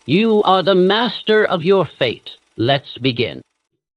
You are the master of your fate. Let's begin.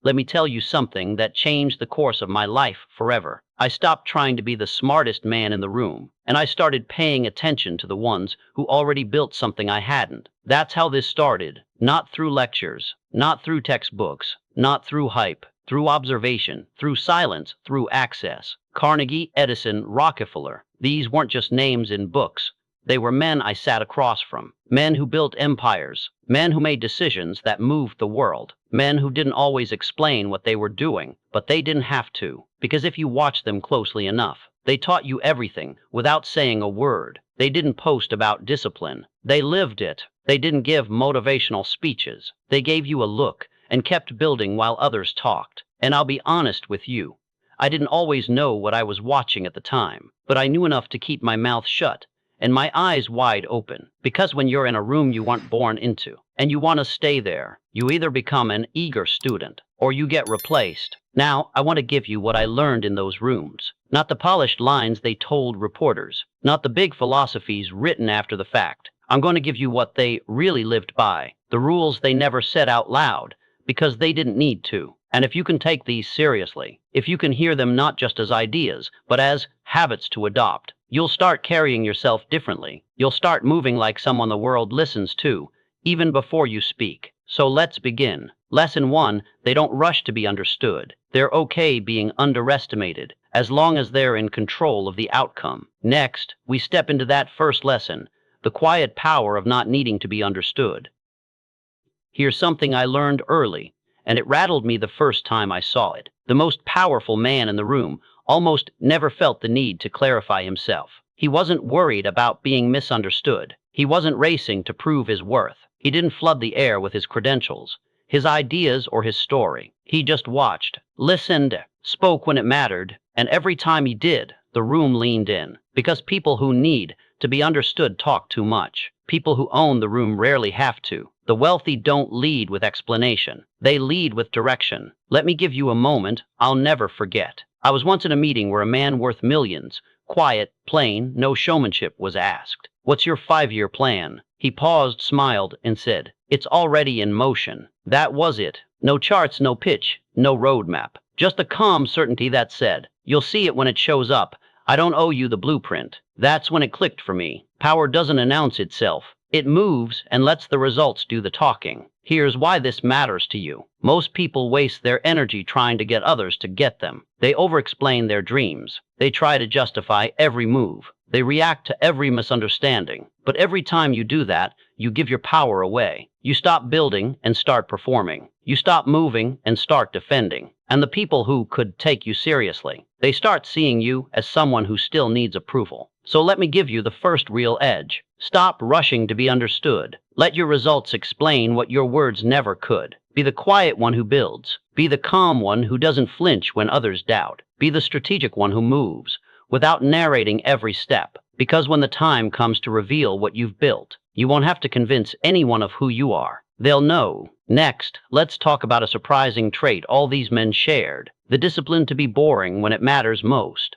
Let me tell you something that changed the course of my life forever. I stopped trying to be the smartest man in the room, and I started paying attention to the ones who already built something I hadn't. That's how this started. Not through lectures, not through textbooks, not through hype, through observation, through silence, through access. Carnegie, Edison, Rockefeller. These weren't just names in books. They were men I sat across from, men who built empires, men who made decisions that moved the world, men who didn't always explain what they were doing, but they didn't have to, because if you watched them closely enough, they taught you everything without saying a word. They didn't post about discipline. They lived it. They didn't give motivational speeches. They gave you a look and kept building while others talked. And I'll be honest with you, I didn't always know what I was watching at the time, but I knew enough to keep my mouth shut and my eyes wide open, because when you're in a room you weren't born into, and you want to stay there, you either become an eager student, or you get replaced. Now, I want to give you what I learned in those rooms. Not the polished lines they told reporters, not the big philosophies written after the fact. I'm going to give you what they really lived by, the rules they never said out loud, because they didn't need to. And if you can take these seriously, if you can hear them not just as ideas, but as habits to adopt, you'll start carrying yourself differently. You'll start moving like someone the world listens to, even before you speak. So let's begin. Lesson 1, they don't rush to be understood. They're okay being underestimated, as long as they're in control of the outcome. Next, we step into that first lesson, the quiet power of not needing to be understood. Here's something I learned early, and it rattled me the first time I saw it. The most powerful man in the room almost never felt the need to clarify himself. He wasn't worried about being misunderstood. He wasn't racing to prove his worth. He didn't flood the air with his credentials, his ideas, or his story. He just watched, listened, spoke when it mattered, and every time he did, the room leaned in. Because people who need to be understood talk too much. People who own the room rarely have to. The wealthy don't lead with explanation. They lead with direction. Let me give you a moment I'll never forget. I was once in a meeting where a man worth millions, quiet, plain, no showmanship, was asked, "What's your 5-year plan?" He paused, smiled, and said, "It's already in motion." That was it. No charts, no pitch, no roadmap. Just a calm certainty that said, "You'll see it when it shows up. I don't owe you the blueprint." That's when it clicked for me. Power doesn't announce itself. It moves and lets the results do the talking. Here's why this matters to you. Most people waste their energy trying to get others to get them. They overexplain their dreams. They try to justify every move. They react to every misunderstanding. But every time you do that, you give your power away. You stop building and start performing. You stop moving and start defending. And the people who could take you seriously, they start seeing you as someone who still needs approval. So let me give you the first real edge. Stop rushing to be understood. Let your results explain what your words never could. Be the quiet one who builds. Be the calm one who doesn't flinch when others doubt. Be the strategic one who moves without narrating every step. Because when the time comes to reveal what you've built, you won't have to convince anyone of who you are. They'll know. Next, let's talk about a surprising trait all these men shared: the discipline to be boring when it matters most.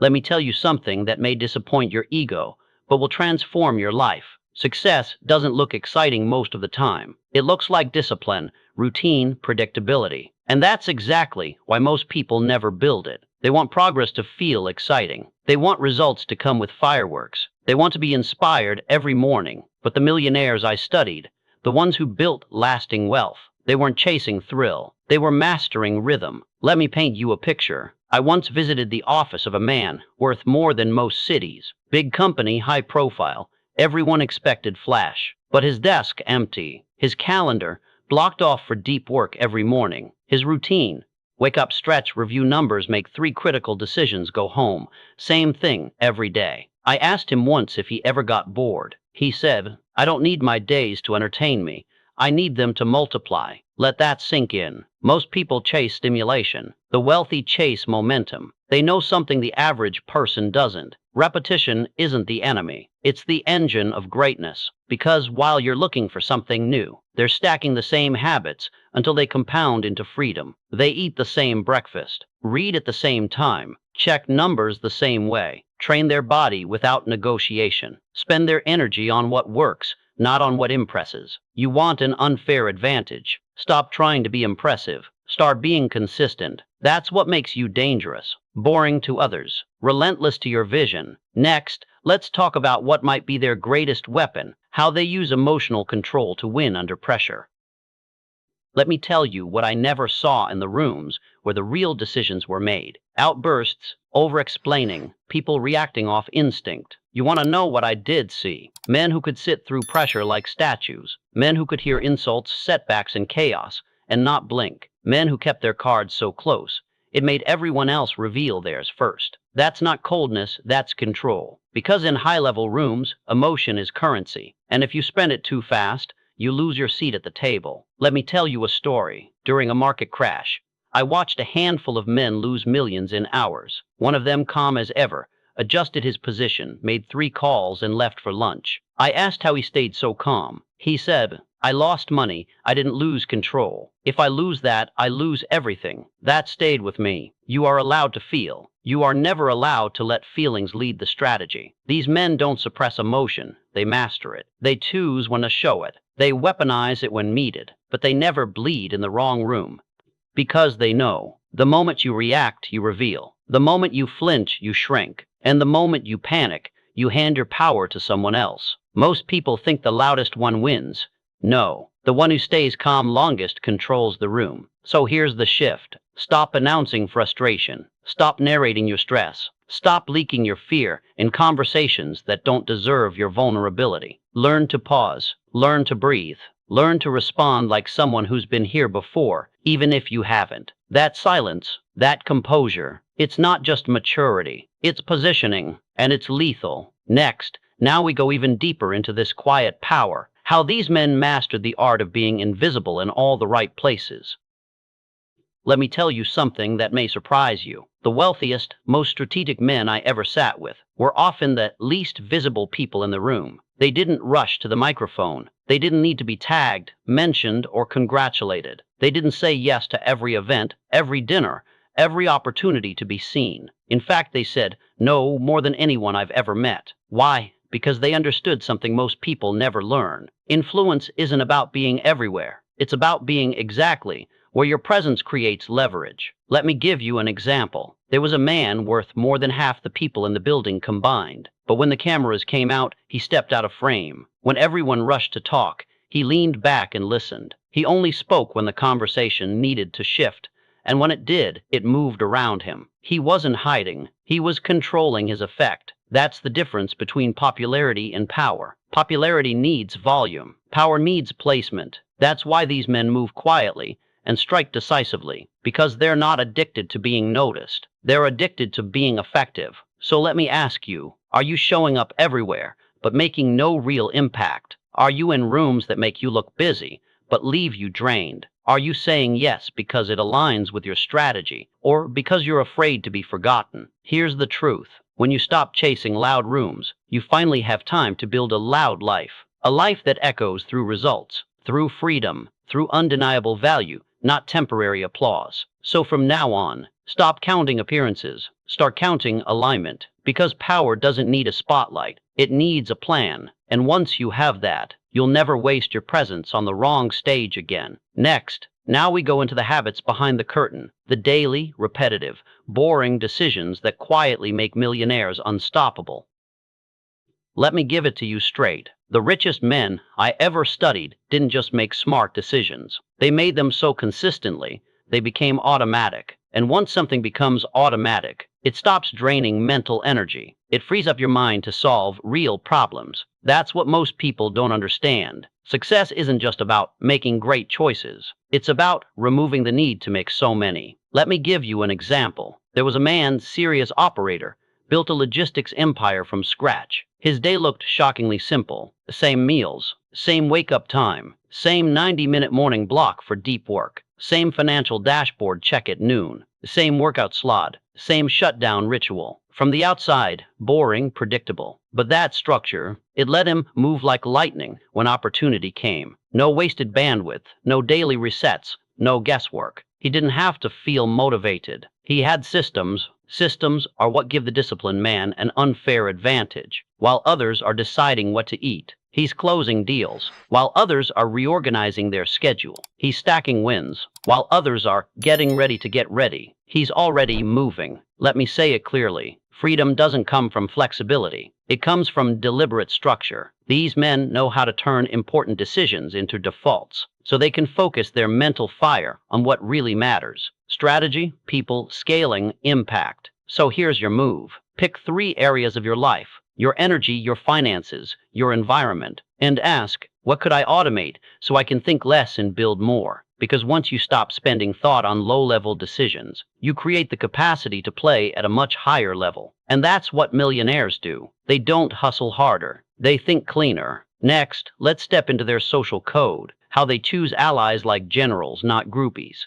Let me tell you something that may disappoint your ego, but will transform your life. Success doesn't look exciting most of the time. It looks like discipline, routine, predictability. And that's exactly why most people never build it. They want progress to feel exciting. They want results to come with fireworks. They want to be inspired every morning. But the millionaires I studied, the ones who built lasting wealth, they weren't chasing thrill. They were mastering rhythm. Let me paint you a picture. I once visited the office of a man worth more than most cities. Big company, high profile. Everyone expected flash. But his desk empty. His calendar blocked off for deep work every morning. His routine: wake up, stretch, review numbers, make 3 critical decisions, go home. Same thing every day. I asked him once if he ever got bored. He said, "I don't need my days to entertain me. I need them to multiply." Let that sink in. Most people chase stimulation. The wealthy chase momentum. They know something the average person doesn't. Repetition isn't the enemy. It's the engine of greatness. Because while you're looking for something new, they're stacking the same habits until they compound into freedom. They eat the same breakfast, read at the same time, check numbers the same way, train their body without negotiation, spend their energy on what works, not on what impresses. You want an unfair advantage. Stop trying to be impressive. Start being consistent. That's what makes you dangerous, boring to others, relentless to your vision. Next, let's talk about what might be their greatest weapon, how they use emotional control to win under pressure. Let me tell you what I never saw in the rooms where the real decisions were made. Outbursts, over-explaining, people reacting off instinct. You want to know what I did see? Men who could sit through pressure like statues. Men who could hear insults, setbacks, and chaos, and not blink. Men who kept their cards so close, it made everyone else reveal theirs first. That's not coldness, that's control. Because in high-level rooms, emotion is currency. And if you spend it too fast, you lose your seat at the table. Let me tell you a story. During a market crash, I watched a handful of men lose millions in hours. One of them, calm as ever, adjusted his position, made 3 calls, and left for lunch. I asked how he stayed so calm. He said, "I lost money. I didn't lose control. If I lose that, I lose everything." That stayed with me. You are allowed to feel. You are never allowed to let feelings lead the strategy. These men don't suppress emotion. They master it. They choose when to show it. They weaponize it when needed, but they never bleed in the wrong room. Because they know, the moment you react, you reveal. The moment you flinch, you shrink. And the moment you panic, you hand your power to someone else. Most people think the loudest one wins. No, the one who stays calm longest controls the room. So here's the shift. Stop announcing frustration. Stop narrating your stress. Stop leaking your fear in conversations that don't deserve your vulnerability. Learn to pause. Learn to breathe. Learn to respond like someone who's been here before, even if you haven't. That silence, that composure, it's not just maturity. It's positioning, and it's lethal. Next, now we go even deeper into this quiet power, how these men mastered the art of being invisible in all the right places. Let me tell you something that may surprise you. The wealthiest, most strategic men I ever sat with were often the least visible people in the room. They didn't rush to the microphone. They didn't need to be tagged, mentioned, or congratulated. They didn't say yes to every event, every dinner, every opportunity to be seen. In fact, they said no more than anyone I've ever met. Why? Because they understood something most people never learn. Influence isn't about being everywhere. It's about being exactly where your presence creates leverage. Let me give you an example. There was a man worth more than half the people in the building combined. But when the cameras came out, he stepped out of frame. When everyone rushed to talk, he leaned back and listened. He only spoke when the conversation needed to shift, and when it did, it moved around him. He wasn't hiding. He was controlling his effect. That's the difference between popularity and power. Popularity needs volume. Power needs placement. That's why these men move quietly and strike decisively, because they're not addicted to being noticed. They're addicted to being effective. So let me ask you, are you showing up everywhere, but making no real impact? Are you in rooms that make you look busy, but leave you drained? Are you saying yes because it aligns with your strategy, or because you're afraid to be forgotten? Here's the truth. When you stop chasing loud rooms, you finally have time to build a loud life. A life that echoes through results, through freedom, through undeniable value, not temporary applause. So from now on, stop counting appearances. Start counting alignment. Because power doesn't need a spotlight. It needs a plan. And once you have that, you'll never waste your presence on the wrong stage again. Next, now we go into the habits behind the curtain. The daily, repetitive, boring decisions that quietly make millionaires unstoppable. Let me give it to you straight. The richest men I ever studied didn't just make smart decisions. They made them so consistently, they became automatic. And once something becomes automatic, it stops draining mental energy. It frees up your mind to solve real problems. That's what most people don't understand. Success isn't just about making great choices. It's about removing the need to make so many. Let me give you an example. There was a man, serious operator, built a logistics empire from scratch. His day looked shockingly simple. The same meals, same wake-up time, same 90-minute morning block for deep work, same financial dashboard check at noon, the same workout slot, same shutdown ritual. From the outside, boring, predictable. But that structure, it let him move like lightning when opportunity came. No wasted bandwidth, no daily resets, no guesswork. He didn't have to feel motivated. He had systems, Systems are what give the disciplined man an unfair advantage. While others are deciding what to eat, he's closing deals. While others are reorganizing their schedule, he's stacking wins. While others are getting ready to get ready, he's already moving. Let me say it clearly. Freedom doesn't come from flexibility. It comes from deliberate structure. These men know how to turn important decisions into defaults, so they can focus their mental fire on what really matters: strategy, people, scaling, impact. So here's your move. Pick 3 areas of your life: your energy, your finances, your environment, and ask, what could I automate so I can think less and build more? Because once you stop spending thought on low-level decisions, you create the capacity to play at a much higher level. And that's what millionaires do. They don't hustle harder. They think cleaner. Next, let's step into their social code, how they choose allies like generals, not groupies.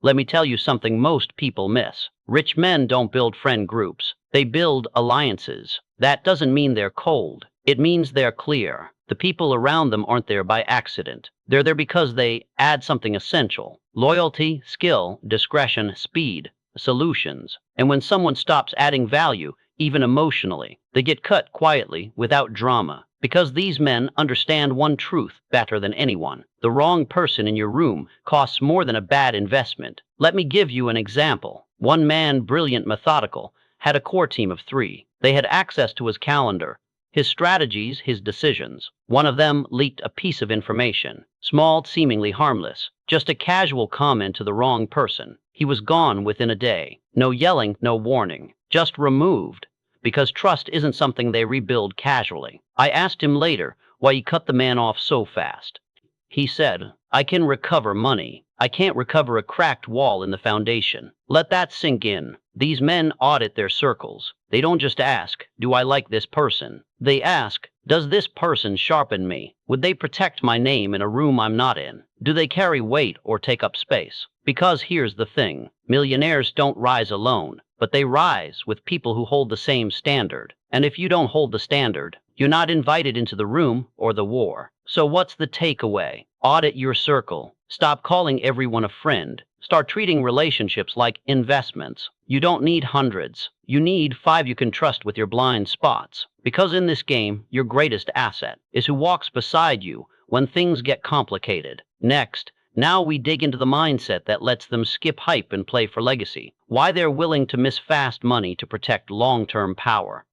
Let me tell you something most people miss. Rich men don't build friend groups. They build alliances. That doesn't mean they're cold. It means they're clear. The people around them aren't there by accident. They're there because they add something essential: loyalty, skill, discretion, speed, solutions. And when someone stops adding value, even emotionally, they get cut quietly, without drama. Because these men understand one truth better than anyone: the wrong person in your room costs more than a bad investment. Let me give you an example. One man, brilliant, methodical, had a core team of 3. They had access to his calendar, his strategies, his decisions. One of them leaked a piece of information, small, seemingly harmless, just a casual comment to the wrong person. He was gone within a day. No yelling, no warning, just removed. Because trust isn't something they rebuild casually. I asked him later why he cut the man off so fast. He said, "I can recover money. I can't recover a cracked wall in the foundation." Let that sink in. These men audit their circles. They don't just ask, "Do I like this person?" They ask, "Does this person sharpen me? Would they protect my name in a room I'm not in? Do they carry weight or take up space?" Because here's the thing. Millionaires don't rise alone, but they rise with people who hold the same standard. And if you don't hold the standard, you're not invited into the room or the war. So what's the takeaway? Audit your circle. Stop calling everyone a friend. Start treating relationships like investments. You don't need hundreds. You need 5 you can trust with your blind spots. Because in this game, your greatest asset is who walks beside you when things get complicated. Next, now we dig into the mindset that lets them skip hype and play for legacy. Why they're willing to miss fast money to protect long-term power.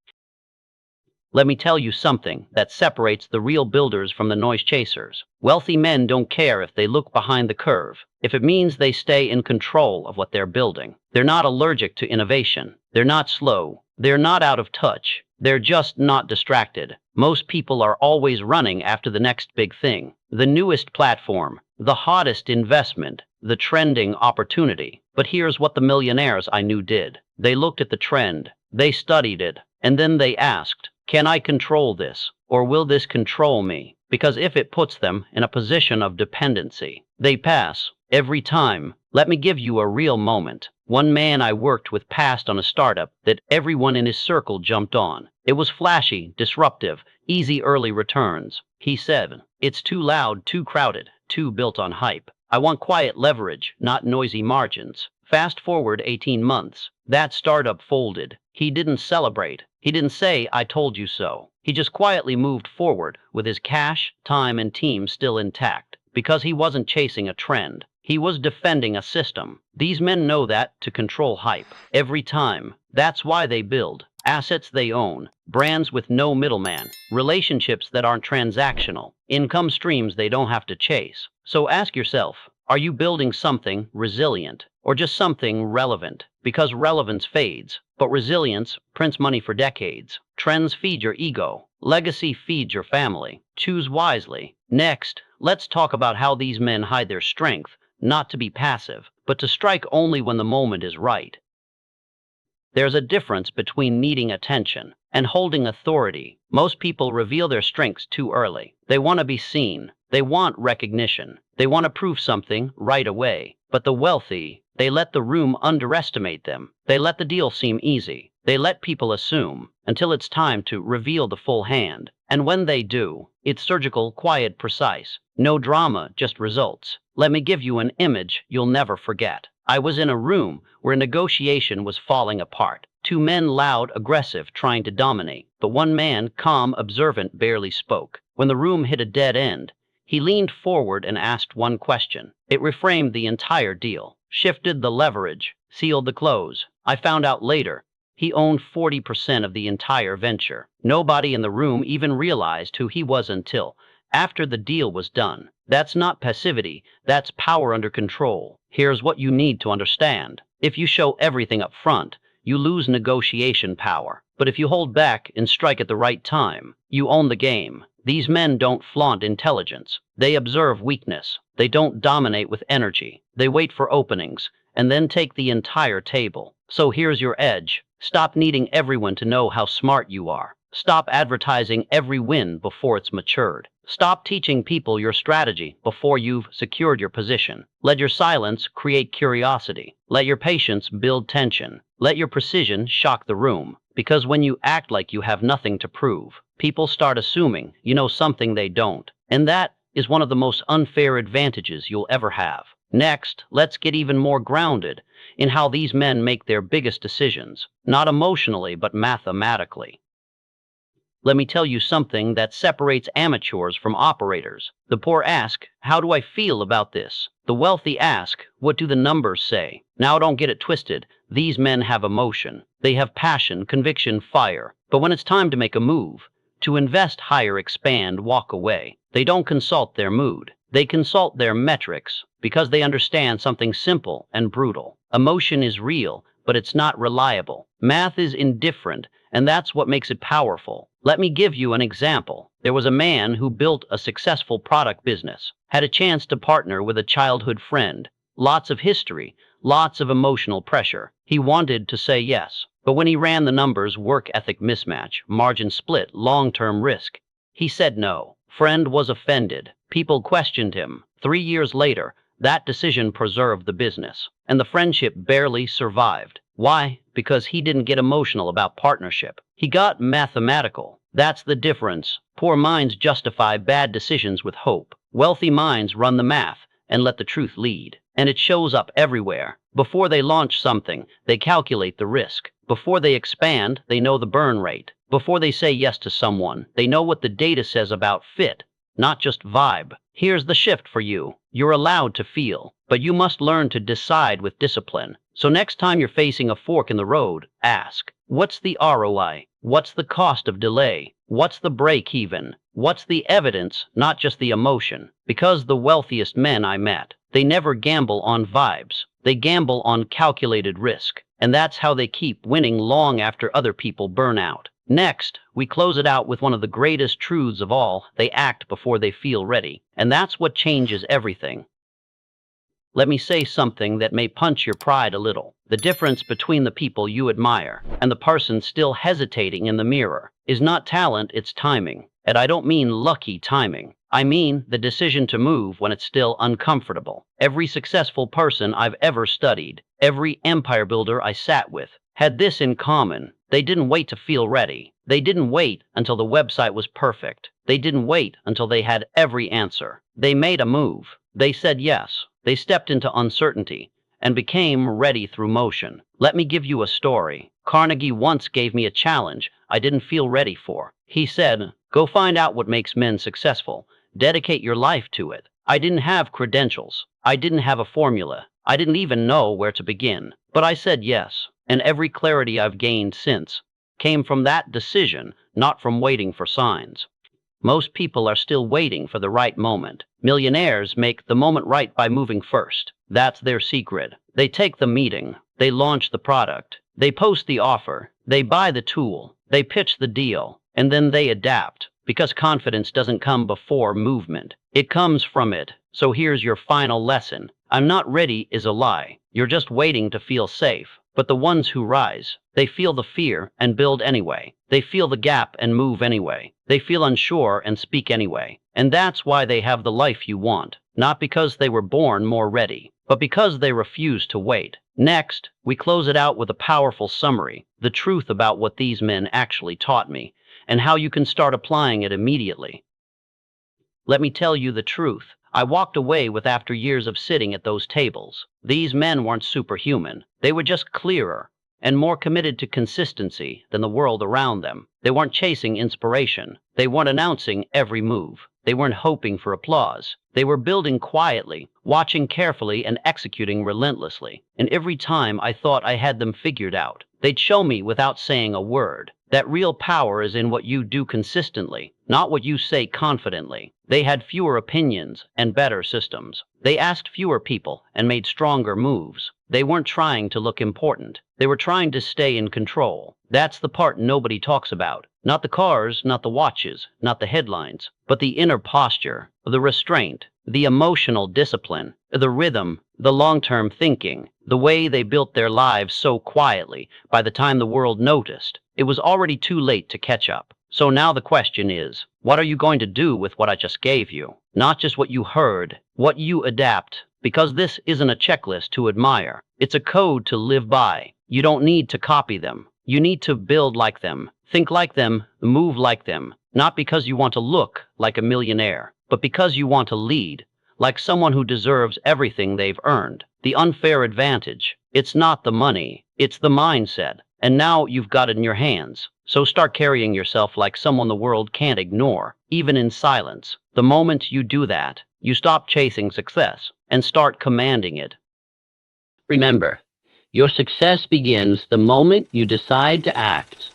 Let me tell you something that separates the real builders from the noise chasers. Wealthy men don't care if they look behind the curve, if it means they stay in control of what they're building. They're not allergic to innovation. They're not slow. They're not out of touch. They're just not distracted. Most people are always running after the next big thing, the newest platform, the hottest investment, the trending opportunity. But here's what the millionaires I knew did. They looked at the trend, they studied it, and then they asked, can I control this, or will this control me? Because if it puts them in a position of dependency, they pass every time. Let me give you a real moment. One man I worked with passed on a startup that everyone in his circle jumped on. It was flashy, disruptive, easy early returns. He said, "It's too loud, too crowded, too built on hype. I want quiet leverage, not noisy margins." Fast forward 18 months. That startup folded. He didn't celebrate. He didn't say, "I told you so." He just quietly moved forward with his cash, time, and team still intact. Because he wasn't chasing a trend. He was defending a system. These men know that to control hype every time. That's why they build assets they own, brands with no middleman, relationships that aren't transactional, income streams they don't have to chase. So ask yourself, are you building something resilient or just something relevant? Because relevance fades, but resilience prints money for decades. Trends feed your ego. Legacy feeds your family. Choose wisely. Next, let's talk about how these men hide their strength, not to be passive, but to strike only when the moment is right. There's a difference between needing attention and holding authority. Most people reveal their strengths too early. They want to be seen. They want recognition. They want to prove something right away. But the wealthy, they let the room underestimate them. They let the deal seem easy. They let people assume until it's time to reveal the full hand. And when they do, it's surgical, quiet, precise. No drama, just results. Let me give you an image you'll never forget. I was in a room where a negotiation was falling apart. Two men loud, aggressive, trying to dominate, but one man, calm, observant, barely spoke. When the room hit a dead end, he leaned forward and asked one question. It reframed the entire deal, shifted the leverage, sealed the close. I found out later he owned 40% of the entire venture. Nobody in the room even realized who he was until after the deal was done. That's not passivity, that's power under control. Here's what you need to understand. If you show everything up front, you lose negotiation power. But if you hold back and strike at the right time, you own the game. These men don't flaunt intelligence. They observe weakness. They don't dominate with energy. They wait for openings and then take the entire table. So here's your edge. Stop needing everyone to know how smart you are. Stop advertising every win before it's matured. Stop teaching people your strategy before you've secured your position. Let your silence create curiosity. Let your patience build tension. Let your precision shock the room. Because when you act like you have nothing to prove, people start assuming you know something they don't. And that is one of the most unfair advantages you'll ever have. Next, let's get even more grounded in how these men make their biggest decisions, not emotionally, but mathematically. Let me tell you something that separates amateurs from operators. The poor ask, "How do I feel about this?" The wealthy ask, "What do the numbers say?" Now don't get it twisted. These men have emotion. They have passion, conviction, fire. But when it's time to make a move, to invest, hire, expand, walk away, they don't consult their mood. They consult their metrics because they understand something simple and brutal. Emotion is real, but it's not reliable. Math is indifferent, and that's what makes it powerful. Let me give you an example. There was a man who built a successful product business, had a chance to partner with a childhood friend, lots of history, lots of emotional pressure. He wanted to say yes, but when he ran the numbers, work ethic mismatch, margin split, long-term risk, he said no. Friend was offended. People questioned him. 3 years later, that decision preserved the business, and the friendship barely survived. Why? Because he didn't get emotional about partnership. He got mathematical. That's the difference. Poor minds justify bad decisions with hope. Wealthy minds run the math and let the truth lead. And it shows up everywhere. Before they launch something, they calculate the risk. Before they expand, they know the burn rate. Before they say yes to someone, they know what the data says about fit, not just vibe. Here's the shift for you. You're allowed to feel, but you must learn to decide with discipline. So next time you're facing a fork in the road, ask, what's the ROI? What's the cost of delay? What's the break even? What's the evidence, not just the emotion? Because the wealthiest men I met, they never gamble on vibes. They gamble on calculated risk. And that's how they keep winning long after other people burn out. Next, we close it out with one of the greatest truths of all. They act before they feel ready. And that's what changes everything. Let me say something that may punch your pride a little. The difference between the people you admire and the person still hesitating in the mirror is not talent, it's timing. And I don't mean lucky timing. I mean the decision to move when it's still uncomfortable. Every successful person I've ever studied, every empire builder I sat with, had this in common. They didn't wait to feel ready. They didn't wait until the website was perfect. They didn't wait until they had every answer. They made a move. They said yes. They stepped into uncertainty and became ready through motion. Let me give you a story. Carnegie once gave me a challenge I didn't feel ready for. He said, "Go find out what makes men successful. Dedicate your life to it." I didn't have credentials. I didn't have a formula. I didn't even know where to begin. But I said yes. And every clarity I've gained since came from that decision, not from waiting for signs. Most people are still waiting for the right moment. Millionaires make the moment right by moving first. That's their secret. They take the meeting. They launch the product. They post the offer. They buy the tool. They pitch the deal. And then they adapt. Because confidence doesn't come before movement. It comes from it. So here's your final lesson. "I'm not ready" is a lie. You're just waiting to feel safe. But the ones who rise, they feel the fear and build anyway. They feel the gap and move anyway. They feel unsure and speak anyway. And that's why they have the life you want. Not because they were born more ready, but because they refuse to wait. Next, we close it out with a powerful summary, the truth about what these men actually taught me, and how you can start applying it immediately. Let me tell you the truth. I walked away with after years of sitting at those tables. These men weren't superhuman. They were just clearer and more committed to consistency than the world around them. They weren't chasing inspiration. They weren't announcing every move. They weren't hoping for applause. They were building quietly, watching carefully, and executing relentlessly. And every time I thought I had them figured out, they'd show me without saying a word that real power is in what you do consistently, not what you say confidently. They had fewer opinions and better systems. They asked fewer people and made stronger moves. They weren't trying to look important. They were trying to stay in control. That's the part nobody talks about. Not the cars, not the watches, not the headlines, but the inner posture, the restraint, the emotional discipline, the rhythm, the long-term thinking, the way they built their lives so quietly. By the time the world noticed, it was already too late to catch up. So now the question is, what are you going to do with what I just gave you? Not just what you heard, what you adapt. Because this isn't a checklist to admire. It's a code to live by. You don't need to copy them. You need to build like them, think like them, move like them. Not because you want to look like a millionaire, but because you want to lead like someone who deserves everything they've earned. The unfair advantage, it's not the money, it's the mindset. And now you've got it in your hands. So start carrying yourself like someone the world can't ignore, even in silence. The moment you do that, you stop chasing success and start commanding it. Remember, your success begins the moment you decide to act.